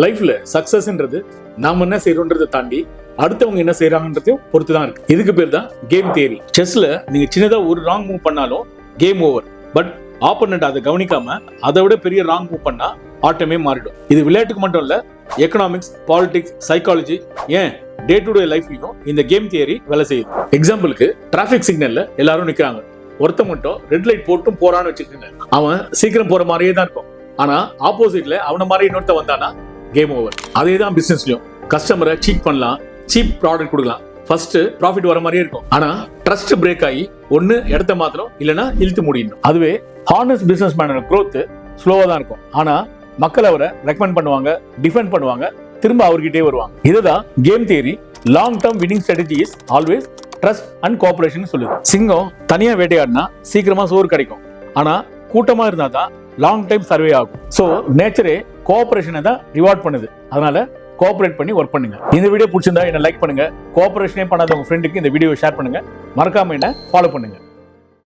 லைஃப்ல சக்சஸ்ன்றது நாம என்ன செய்யறோன்றதை தாண்டி அடுத்தவங்க என்ன செய்யறாங்கன்றதையும் பொறுத்து தான் இருக்கு. இதுக்கு பேர் தான் கேம் தியரி. செஸ்ல நீங்க சின்னதா ஒரு ராங் மூவ் பண்ணாலும் கேம் ஓவர். பட் ஆப்போனன்ட் அதை கவனிக்காம அதை விட பெரிய ராங் மூவ் பண்ணா ஆட்டமே மாறிடும். இது விளையாட்டுக்கு மட்டும் இல்ல, எக்கனாமிக்ஸ், பாலிடிக்ஸ், சைக்காலஜி, ஏன் டே டு டே லைஃப்லயும் இந்த கேம் தியரி வேலை செய்யுது. எக்ஸாம்பிளுக்கு டிராபிக் சிக்னல்ல எல்லாரும் நிக்கிறாங்க, ஒருத்த மட்டும் ரெட் லைட் போட்டும் போறான்னு வச்சுக்கோங்க. அவன் சீக்கிரம் போற மாதிரியே தான் இருக்கும். ஆனா ஆப்போசிட்ல அவன மாதிரி இன்னொருத்த வந்தானா கேம் ஓவர். அதே தான் பிசினஸ்லயும். கஸ்டமரை சீட் பண்ணலாம், சீப் ப்ராடக்ட் கொடுக்கலாம், ஃபர்ஸ்ட் ப்ராஃபிட் வர மாதிரியே இருக்கும். ஆனா ட்ரஸ்ட் பிரேக் ஆகி ஒன்னு இடத்த மாத்திரம் இல்லைன்னா இழுத்து முடியணும். அதுவே ஹானஸ்ட் பிசினஸ் மேனோட growth ஸ்லோவா தான் இருக்கும். ஆனா மக்கள் அவரை ரெக்கமெண்ட் பண்ணுவாங்க, டிஃபெண்ட் பண்ணுவாங்க, திரும்ப அவர்கிட்டே வருவாங்க. இதுதான் game theory. Long term winning strategy is always trust and cooperation சொல்லுது. சிங்கம் தனியா வேட்டையாடினா சீக்கிரமா சோறு கிடைக்கும். ஆனா கூட்டமா இருந்தா தான் லாங் டைம் சர்வே ஆகும். சோ நேச்சரே கோஆபரேஷனை தான் ரிவார்ட் பண்ணுது. அதனால கோஆபரேட் பண்ணி ஒர்க் பண்ணுங்க. இந்த வீடியோ பிடிச்சிருந்தா என்ன லைக் பண்ணுங்க. கோஆபரேஷனே பண்ணாத உங்க ஃப்ரெண்டுக்கு இந்த வீடியோ ஷேர் பண்ணுங்க. மறக்காம என்ன ஃபாலோ பண்ணுங்க.